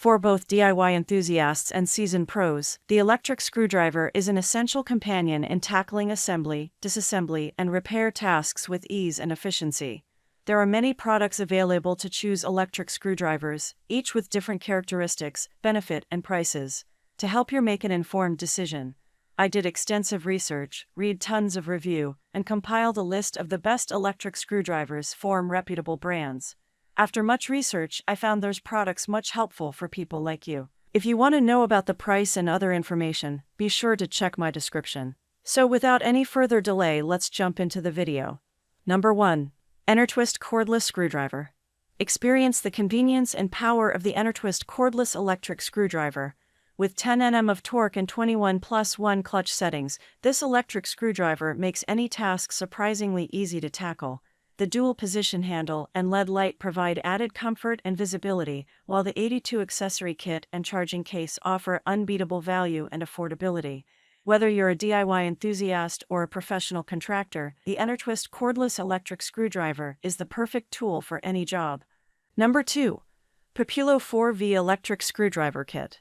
For both DIY enthusiasts and seasoned pros, the electric screwdriver is an essential companion in tackling assembly, disassembly, and repair tasks with ease and efficiency. There are many products available to choose electric screwdrivers, each with different characteristics, benefit, and prices. To help you make an informed decision, I did extensive research, read tons of review, and compiled a list of the best electric screwdrivers from reputable brands. After much research, I found those products much helpful for people like you. If you want to know about the price and other information, be sure to check my description. So without any further delay, let's jump into the video. Number 1. Enertwist Cordless Screwdriver. Experience the convenience and power of the Enertwist Cordless Electric Screwdriver. With 10 Nm of torque and 21+1 clutch settings, this electric screwdriver makes any task surprisingly easy to tackle. The dual position handle and LED light provide added comfort and visibility, while the 82 accessory kit and charging case offer unbeatable value and affordability. Whether you're a DIY enthusiast or a professional contractor, the Enertwist Cordless Electric Screwdriver is the perfect tool for any job. Number 2. Populo 4V Electric Screwdriver Kit.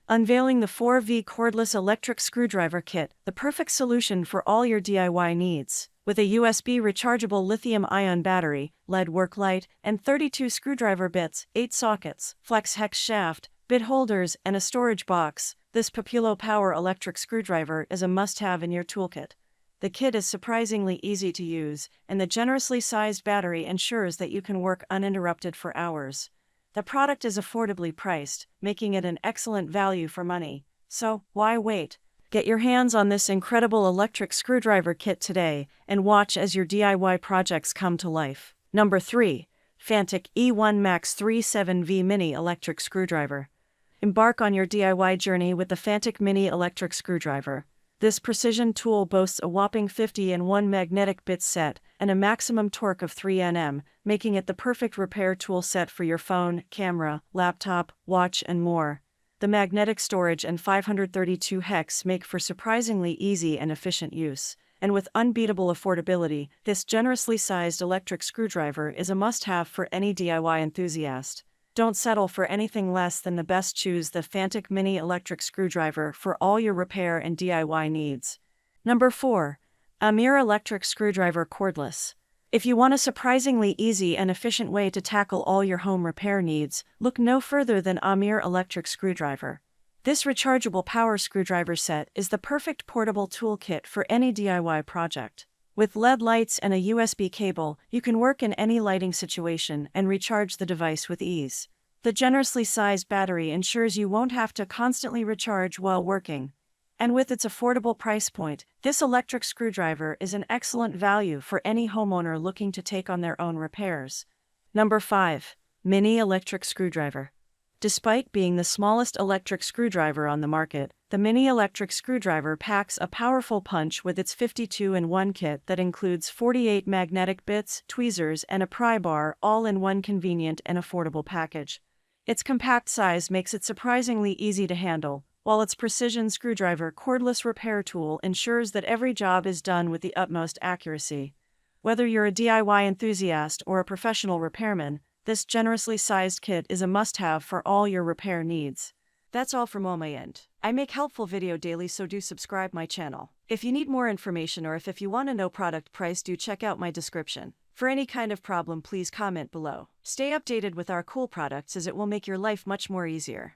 Unveiling the 4V Cordless Electric Screwdriver Kit, the perfect solution for all your DIY needs. With a USB rechargeable lithium-ion battery, LED work light, and 32 screwdriver bits, 8 sockets, flex hex shaft, bit holders, and a storage box, this Populo Power electric screwdriver is a must-have in your toolkit. The kit is surprisingly easy to use, and the generously sized battery ensures that you can work uninterrupted for hours. The product is affordably priced, making it an excellent value for money. So, why wait? Get your hands on this incredible electric screwdriver kit today and watch as your DIY projects come to life. Number 3. Fantic E1 Max 37V Mini Electric Screwdriver. Embark on your DIY journey with the Fantic Mini Electric Screwdriver. This precision tool boasts a whopping 50 and 1 magnetic bit set and a maximum torque of 3 Nm, making it the perfect repair tool set for your phone, camera, laptop, watch, and more. The magnetic storage and 532 hex make for surprisingly easy and efficient use. And with unbeatable affordability, this generously sized electric screwdriver is a must-have for any DIY enthusiast. Don't settle for anything less than the best. Choose the Fantic Mini Electric Screwdriver for all your repair and DIY needs. Number 4. Amir Electric Screwdriver Cordless. If you want a surprisingly easy and efficient way to tackle all your home repair needs, look no further than Amir Electric Screwdriver. This rechargeable power screwdriver set is the perfect portable toolkit for any DIY project. With LED lights and a USB cable, you can work in any lighting situation and recharge the device with ease. The generously sized battery ensures you won't have to constantly recharge while working. And with its affordable price point, this electric screwdriver is an excellent value for any homeowner looking to take on their own repairs. Number 5. Mini Electric Screwdriver. Despite being the smallest electric screwdriver on the market, the Mini Electric Screwdriver packs a powerful punch with its 52-in-1 kit that includes 48 magnetic bits, tweezers, and a pry bar, all in one convenient and affordable package. Its compact size makes it surprisingly easy to handle, while its precision screwdriver cordless repair tool ensures that every job is done with the utmost accuracy. Whether you're a DIY enthusiast or a professional repairman, this generously sized kit is a must-have for all your repair needs. That's all from my end. I make helpful video daily, so do subscribe my channel. If you need more information or if you want to know product price, do check out my description. For any kind of problem, please comment below. Stay updated with our cool products as it will make your life much more easier.